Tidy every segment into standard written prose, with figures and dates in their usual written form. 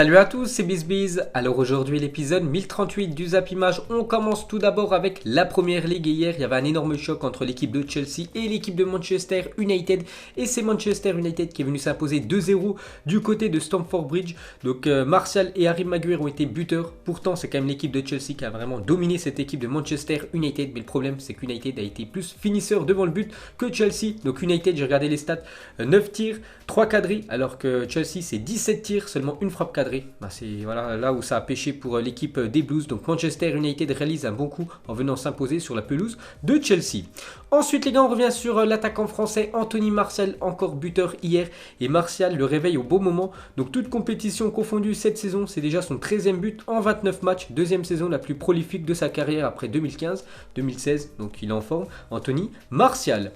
Salut à tous, c'est BizBiz. Alors aujourd'hui l'épisode 1038 du Zap Image. On commence tout d'abord avec la première ligue. Et hier il y avait un énorme choc entre l'équipe de Chelsea et l'équipe de Manchester United. Et c'est Manchester United qui est venu s'imposer 2-0 du côté de Stamford Bridge. Donc Martial et Harry Maguire ont été buteurs. Pourtant c'est quand même l'équipe de Chelsea qui a vraiment dominé cette équipe de Manchester United. Mais le problème c'est qu'United a été plus finisseur devant le but que Chelsea. Donc United, j'ai regardé les stats, 9 tirs, 3 quadris. Alors que Chelsea c'est 17 tirs, seulement une frappe quadrée. C'est voilà, là où ça a pêché pour l'équipe des Blues. Donc Manchester United réalise un bon coup en venant s'imposer sur la pelouse de Chelsea. Ensuite les gars, on revient sur l'attaquant français Anthony Martial, encore buteur hier. Et Martial le réveille au bon moment. Donc toute compétition confondue cette saison, c'est déjà son 13e but en 29 matchs. Deuxième saison la plus prolifique de sa carrière après 2015-2016. Donc il est en forme, Anthony Martial.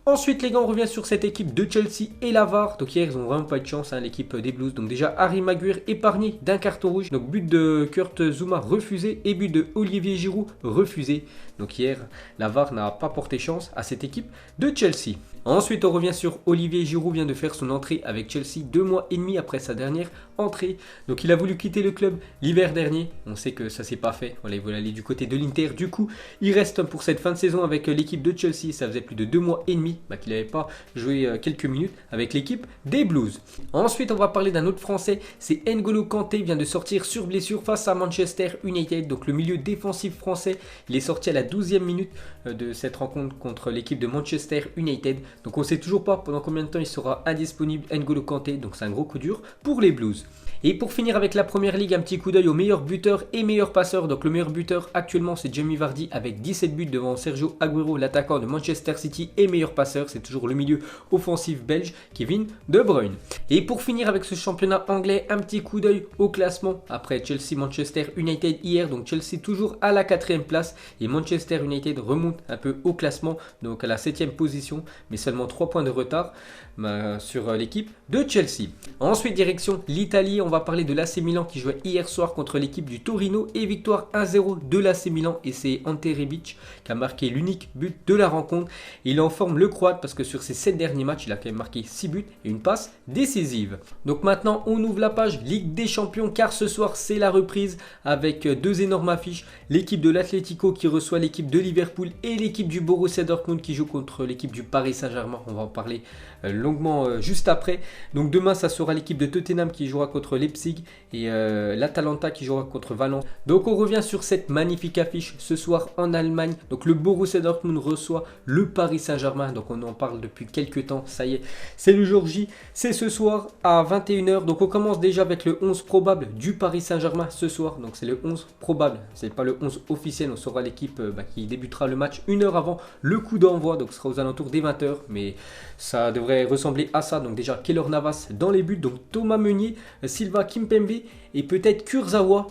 Ensuite les gars, on revient sur cette équipe de Chelsea et la VAR. Donc hier ils ont vraiment pas eu de chance, l'équipe des Blues. Donc déjà Harry Maguire épargné d'un carton rouge. Donc but de Kurt Zouma refusé et but de Olivier Giroud refusé. Donc hier la VAR n'a pas porté chance à cette équipe de Chelsea. Ensuite on revient sur Olivier Giroud, vient de faire son entrée avec Chelsea 2 mois et demi après sa dernière entrée. Donc il a voulu quitter le club l'hiver dernier. On sait que ça s'est pas fait. Voilà, il voulait aller du côté de l'Inter. Du coup il reste pour cette fin de saison avec l'équipe de Chelsea. Ça faisait plus de 2 mois et demi qu'il n'avait pas joué quelques minutes avec l'équipe des Blues. Ensuite on va parler d'un autre français, c'est N'Golo Kanté, vient de sortir sur blessure face à Manchester United. Donc le milieu défensif français, il est sorti à la 12e minute de cette rencontre contre l'équipe de Manchester United. Donc on ne sait toujours pas pendant combien de temps il sera indisponible, N'Golo Kanté. Donc c'est un gros coup dur pour les Blues. Et pour finir avec la première ligue, un petit coup d'œil au meilleur buteur et meilleur passeur. Donc le meilleur buteur actuellement c'est Jamie Vardy avec 17 buts devant Sergio Aguero, l'attaquant de Manchester City, et meilleur passeur c'est toujours le milieu offensif belge Kevin De Bruyne. Et pour finir avec ce championnat anglais, un petit coup d'œil au classement après Chelsea Manchester United hier. Donc Chelsea toujours à la 4e place et Manchester United remonte un peu au classement, donc à la 7e position, mais seulement 3 points de retard sur l'équipe de Chelsea. Ensuite direction l'Italie, on va parler de l'AC Milan qui jouait hier soir contre l'équipe du Torino et victoire 1-0 de l'AC Milan, et c'est Ante Rebic qui a marqué l'unique but de la rencontre. Il en forme le Croate parce que sur ses 7 derniers matchs il a quand même marqué 6 buts et une passe décisive. Donc maintenant on ouvre la page Ligue des Champions, car ce soir c'est la reprise avec 2 énormes affiches. L'équipe de l'Atlético qui reçoit l'équipe de Liverpool et l'équipe du Borussia Dortmund qui joue contre l'équipe du Paris Saint-Germain. On va en parler longuement juste après. Donc demain ça sera l'équipe de Tottenham qui jouera contre Leipzig et l'Atalanta qui jouera contre Valence. Donc on revient sur cette magnifique affiche ce soir en Allemagne. Donc le Borussia Dortmund reçoit le Paris Saint-Germain. Donc on en parle depuis quelques temps, ça y est, c'est le jour J, c'est ce soir à 21h. Donc on commence déjà avec le 11 probable du Paris Saint-Germain ce soir. Donc c'est le 11 probable, c'est pas le 11 officiel. On saura l'équipe qui débutera le match une heure avant le coup d'envoi, donc ce sera aux alentours des 20h, mais ça devrait ressembler à ça. Donc déjà Keylor Navas dans les buts, donc Thomas Meunier, Silva Kimpembe et peut-être Kurzawa,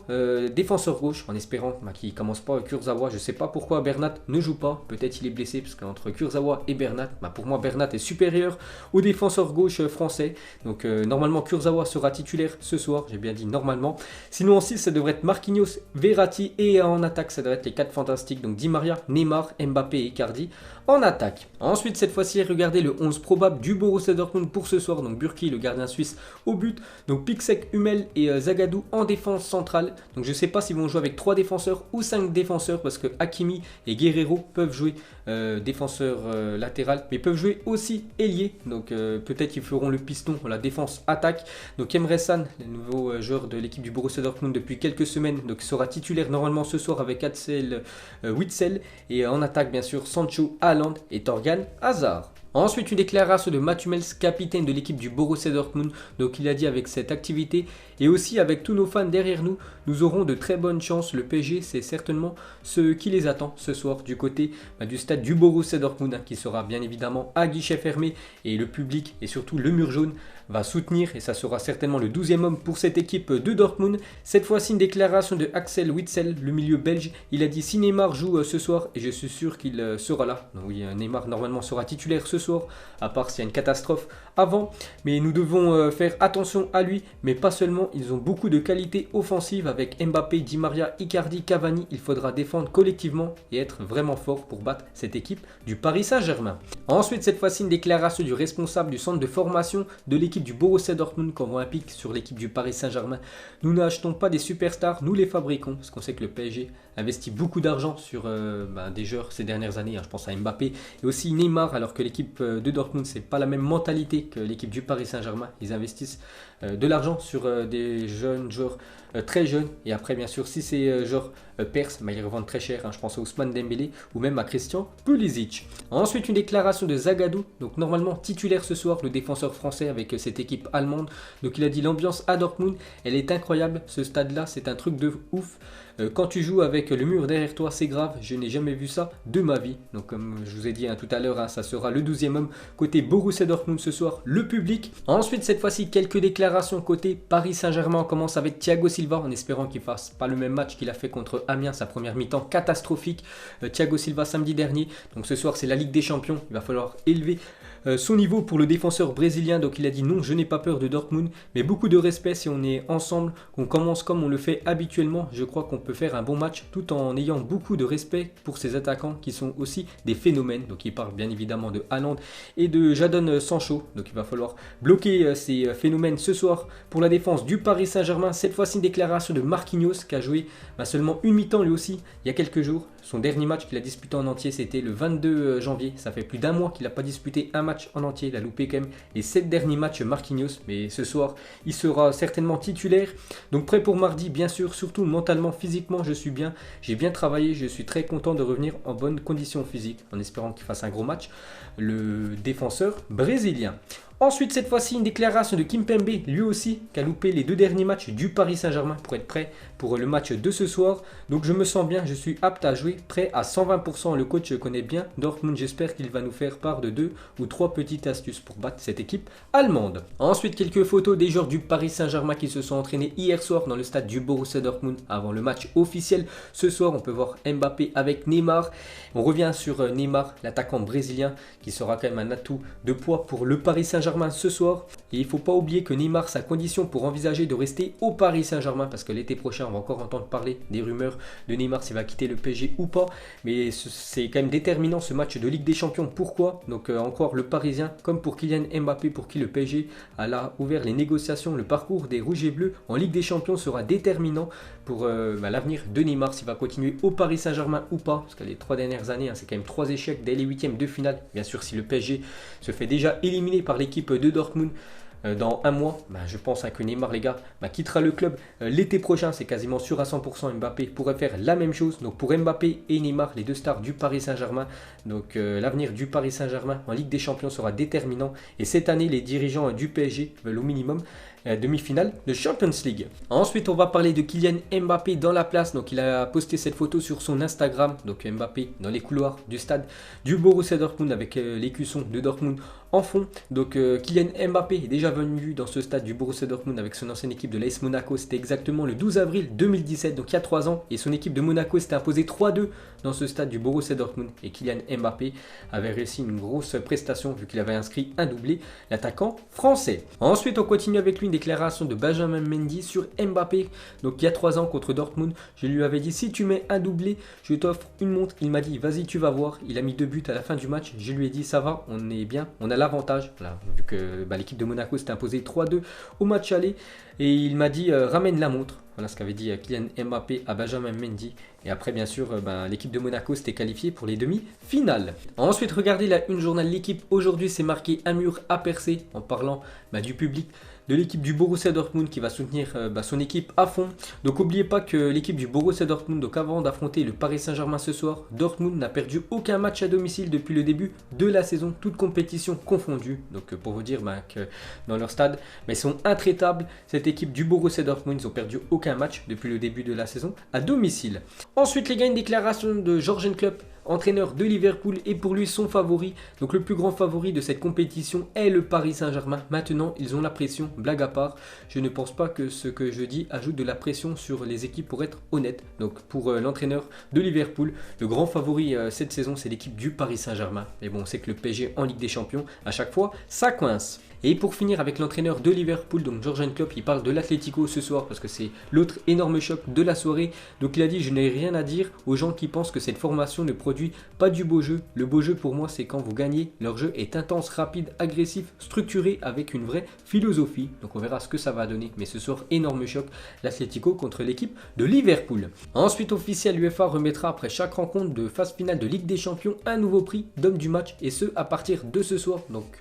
défenseur gauche, en espérant qu'il ne commence pas. Kurzawa, je ne sais pas pourquoi Bernat ne joue pas, peut-être il est blessé, parce qu'entre Kurzawa et Bernat, pour moi Bernat est supérieur au défenseur gauche français. Donc normalement Kurzawa sera titulaire ce soir, j'ai bien dit normalement. Sinon en 6 ça devrait être Marquinhos, Verratti, et en attaque ça devrait être les 4 fantastiques, donc Di Maria, Neymar, Mbappé et Icardi en attaque. Ensuite cette fois-ci regardez le 11 probable du Borussia Dortmund pour ce soir. Donc Burki, le gardien suisse, au but, donc Piksek, Hummel et Zagadou en défense centrale. Donc je ne sais pas s'ils vont jouer avec 3 défenseurs ou 5 défenseurs, parce que Hakimi et Guerreiro peuvent jouer défenseur latéral, mais peuvent jouer aussi ailier. Donc peut-être qu'ils feront le piston, la défense attaque. Donc Emre Can, le nouveau joueur de l'équipe du Borussia Dortmund depuis quelques semaines, donc sera titulaire normalement ce soir avec Axel Witsel, et en attaque bien sûr Sancho, Haaland et Torgan Hazard. Ensuite, une déclaration de Mats Hummels, capitaine de l'équipe du Borussia Dortmund. Donc il a dit: avec cette activité et aussi avec tous nos fans derrière nous, nous aurons de très bonnes chances. Le PSG, c'est certainement ce qui les attend ce soir du côté du stade du Borussia Dortmund, qui sera bien évidemment à guichet fermé, et le public et surtout le mur jaune va soutenir, et ça sera certainement le 12e homme pour cette équipe de Dortmund. Cette fois-ci une déclaration de Axel Witsel, le milieu belge. Il a dit: si Neymar joue ce soir, et je suis sûr qu'il sera là. Donc oui, Neymar normalement sera titulaire ce soir, à part s'il y a une catastrophe avant. Mais nous devons faire attention à lui, mais pas seulement. Ils ont beaucoup de qualités offensives avec Mbappé, Di Maria, Icardi, Cavani. Il faudra défendre collectivement et être vraiment fort pour battre cette équipe du Paris Saint-Germain. Ensuite, cette fois-ci, une déclaration du responsable du centre de formation de l'équipe du Borussia Dortmund qui envoie un pic sur l'équipe du Paris Saint-Germain. Nous n'achetons pas des superstars, nous les fabriquons, parce qu'on sait que le PSG investit beaucoup d'argent sur des joueurs ces dernières années. Je pense à Mbappé et aussi Neymar, alors que l'équipe de Dortmund, c'est pas la même mentalité que l'équipe du Paris Saint-Germain. Ils investissent de l'argent sur des jeunes joueurs très jeunes, et après bien sûr si ces joueurs percent, ils revendent très cher. Je pense à Ousmane Dembélé ou même à Christian Pulisic. Ensuite, une déclaration de Zagadou, donc normalement titulaire ce soir, le défenseur français avec cette équipe allemande. Donc il a dit: l'ambiance à Dortmund, elle est incroyable, ce stade là c'est un truc de ouf. Quand tu joues avec le mur derrière toi, c'est grave, je n'ai jamais vu ça de ma vie. Donc comme je vous ai dit tout à l'heure, ça sera le 12e homme côté Borussia Dortmund ce soir, le public. Ensuite, cette fois-ci, quelques déclarations côté Paris Saint-Germain. On commence avec Thiago Silva, en espérant qu'il fasse pas le même match qu'il a fait contre Amiens, sa première mi-temps catastrophique. Thiago Silva samedi dernier, donc ce soir c'est la Ligue des Champions, il va falloir élever son niveau pour le défenseur brésilien. Donc il a dit: non, je n'ai pas peur de Dortmund, mais beaucoup de respect. Si on est ensemble, qu'on commence comme on le fait habituellement, je crois qu'on peut faire un bon match tout en ayant beaucoup de respect pour ces attaquants qui sont aussi des phénomènes. Donc il parle bien évidemment de Haaland et de Jadon Sancho. Donc il va falloir bloquer ces phénomènes ce soir pour la défense du Paris Saint-Germain. Cette fois-ci, une déclaration de Marquinhos qui a joué seulement une mi-temps lui aussi il y a quelques jours. Son dernier match qu'il a disputé en entier, c'était le 22 janvier. Ça fait plus d'un mois qu'il n'a pas disputé un match en entier. Il a loupé quand même les 7 derniers matchs Marquinhos. Mais ce soir, il sera certainement titulaire. Donc prêt pour mardi, bien sûr. Surtout mentalement, physiquement, je suis bien. J'ai bien travaillé. Je suis très content de revenir en bonne condition physique, en espérant qu'il fasse un gros match, le défenseur brésilien. Ensuite, cette fois-ci, une déclaration de Kimpembe, lui aussi, qui a loupé les 2 derniers matchs du Paris Saint-Germain pour être prêt pour le match de ce soir. Donc je me sens bien, je suis apte à jouer, prêt à 120%. Le coach connaît bien Dortmund, j'espère qu'il va nous faire part de 2 ou 3 petites astuces pour battre cette équipe allemande. Ensuite, quelques photos des joueurs du Paris Saint-Germain qui se sont entraînés hier soir dans le stade du Borussia Dortmund avant le match officiel. Ce soir, on peut voir Mbappé avec Neymar. On revient sur Neymar, l'attaquant brésilien, qui sera quand même un atout de poids pour le Paris Saint-Germain ce soir. Et il ne faut pas oublier que Neymar, sa condition pour envisager de rester au Paris Saint-Germain, parce que l'été prochain, on va encore entendre parler des rumeurs de Neymar s'il va quitter le PSG ou pas. Mais c'est quand même déterminant ce match de Ligue des Champions. Pourquoi? Donc encore le Parisien, comme pour Kylian Mbappé, pour qui le PSG a ouvert les négociations, le parcours des Rouges et Bleus en Ligue des Champions sera déterminant pour l'avenir de Neymar, s'il va continuer au Paris Saint-Germain ou pas. Parce que les 3 dernières années, c'est quand même 3 échecs dès les 8e de finale. Bien sûr, si le PSG se fait déjà éliminer par l'équipe de Dortmund dans un mois, je pense que Neymar, les gars, quittera le club l'été prochain. C'est quasiment sûr à 100%. Mbappé pourrait faire la même chose. Donc pour Mbappé et Neymar, les 2 stars du Paris Saint-Germain, donc l'avenir du Paris Saint-Germain en Ligue des Champions sera déterminant. Et cette année, les dirigeants du PSG veulent au minimum demi-finale de Champions League. Ensuite, on va parler de Kylian Mbappé dans la place. Donc il a posté cette photo sur son Instagram. Donc Mbappé dans les couloirs du stade du Borussia Dortmund avec l'écusson de Dortmund en fond. Donc Kylian Mbappé est déjà venu dans ce stade du Borussia Dortmund avec son ancienne équipe de l'AS Monaco. C'était exactement le 12 avril 2017, donc il y a 3 ans. Et son équipe de Monaco s'était imposée 3-2 dans ce stade du Borussia Dortmund. Et Kylian Mbappé avait réussi une grosse prestation vu qu'il avait inscrit un doublé, l'attaquant français. Ensuite, on continue avec lui, une déclaration de Benjamin Mendy sur Mbappé. Donc il y a 3 ans contre Dortmund, je lui avais dit: si tu mets un doublé, je t'offre une montre. Il m'a dit: vas-y, tu vas voir. Il a mis 2 buts à la fin du match. Je lui ai dit: ça va, on est bien, on a l'avantage. Voilà, vu que l'équipe de Monaco s'était imposée 3-2 au match aller. Et il m'a dit: ramène la montre. Voilà ce qu'avait dit Kylian Mbappé à Benjamin Mendy. Et après, bien sûr, l'équipe de Monaco s'était qualifiée pour les demi-finales. Ensuite, regardez la une journal L'équipe. Aujourd'hui, c'est marqué: un mur à percer, en parlant du public de l'équipe du Borussia Dortmund qui va soutenir son équipe à fond. Donc n'oubliez pas que l'équipe du Borussia Dortmund, donc avant d'affronter le Paris Saint-Germain ce soir, Dortmund n'a perdu aucun match à domicile depuis le début de la saison, toutes compétitions confondues. Donc pour vous dire que dans leur stade, ils sont intraitables. Cette équipe du Borussia Dortmund, ils n'ont perdu aucun match depuis le début de la saison à domicile. Ensuite, les gars, une déclaration de Jürgen Klopp, entraîneur de Liverpool, et pour lui son favori. Donc le plus grand favori de cette compétition est le Paris Saint-Germain. Maintenant, ils ont la pression, blague à part. Je ne pense pas que ce que je dis ajoute de la pression sur les équipes, pour être honnête. Donc pour l'entraîneur de Liverpool, le grand favori cette saison, c'est l'équipe du Paris Saint-Germain. Mais bon, on sait que le PSG en Ligue des Champions, à chaque fois, ça coince. Et pour finir avec l'entraîneur de Liverpool, donc Jürgen Klopp, il parle de l'Atlético ce soir parce que c'est l'autre énorme choc de la soirée. Donc il a dit: je n'ai rien à dire aux gens qui pensent que cette formation ne produit pas du beau jeu. Le beau jeu pour moi c'est quand vous gagnez. Leur jeu est intense, rapide, agressif, structuré avec une vraie philosophie. Donc on verra ce que ça va donner. Mais ce soir, énorme choc, l'Atlético contre l'équipe de Liverpool. Ensuite officiel, l'UEFA remettra après chaque rencontre de phase finale de Ligue des Champions un nouveau prix d'homme du match, et ce à partir de ce soir. Donc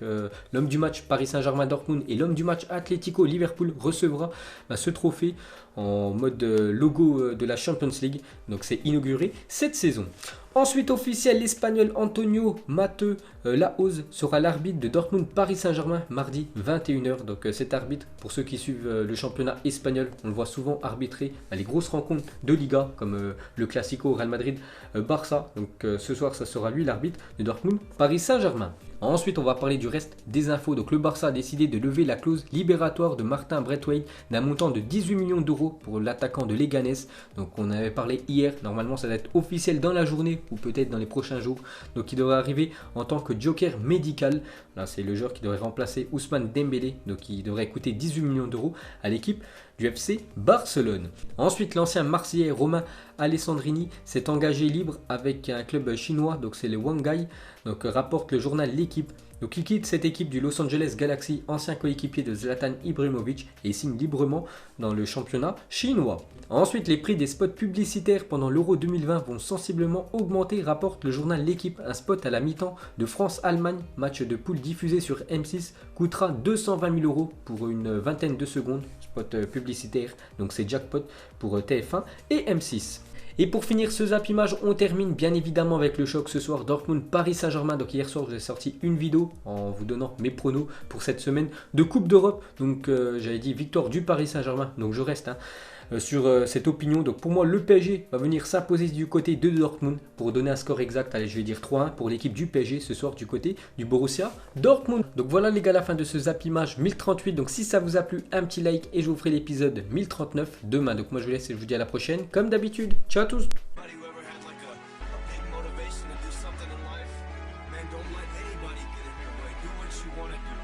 l'homme du match Paris Saint-Germain Dortmund et l'homme du match Atlético Liverpool recevra ce trophée en mode logo de la Champions League. Donc c'est inauguré cette saison. Ensuite officiel, l'Espagnol Antonio Mateu Lahoz sera l'arbitre de Dortmund Paris Saint-Germain mardi 21h. Donc cet arbitre, pour ceux qui suivent le championnat espagnol, on le voit souvent arbitrer les grosses rencontres de Liga comme le Classico Real Madrid Barça. Donc ce soir ça sera lui l'arbitre de Dortmund Paris Saint-Germain. Ensuite, on va parler du reste des infos. Donc le Barça a décidé de lever la clause libératoire de Martin Braithwaite d'un montant de 18 millions d'euros pour l'attaquant de Leganés. Donc on avait parlé hier, normalement ça va être officiel dans la journée ou peut-être dans les prochains jours. Donc il devrait arriver en tant que joker médical. Là c'est le joueur qui devrait remplacer Ousmane Dembélé, donc il devrait coûter 18 millions d'euros à l'équipe du FC Barcelone. Ensuite, l'ancien Marseillais Romain Alessandrini s'est engagé libre avec un club chinois, donc c'est le Wangai. Donc rapporte le journal L'équipe. Donc il quitte cette équipe du Los Angeles Galaxy, ancien coéquipier de Zlatan Ibrahimovic, et signe librement dans le championnat chinois. Ensuite, les prix des spots publicitaires pendant l'Euro 2020 vont sensiblement augmenter, rapporte le journal L'équipe. Un spot à la mi-temps de France-Allemagne, match de poule diffusé sur M6, coûtera 220 000 euros pour une vingtaine de secondes. Spot publicitaire, donc c'est jackpot pour TF1 et M6. Et pour finir ce Zap Image, on termine bien évidemment avec le choc ce soir Dortmund Paris Saint-Germain. Donc hier soir, j'ai sorti une vidéo en vous donnant mes pronos pour cette semaine de Coupe d'Europe. Donc j'avais dit victoire du Paris Saint-Germain, donc je reste sur cette opinion. Donc pour moi, le PSG va venir s'imposer du côté de Dortmund. Pour donner un score exact, allez, je vais dire 3-1 pour l'équipe du PSG ce soir du côté du Borussia Dortmund. Donc voilà les gars, la fin de ce Zap Image 1038. Donc si ça vous a plu, un petit like et je vous ferai l'épisode 1039 demain. Donc moi je vous laisse et je vous dis à la prochaine comme d'habitude. Ciao à tous. Man, don't let anybody get in your way. Do what you want to do.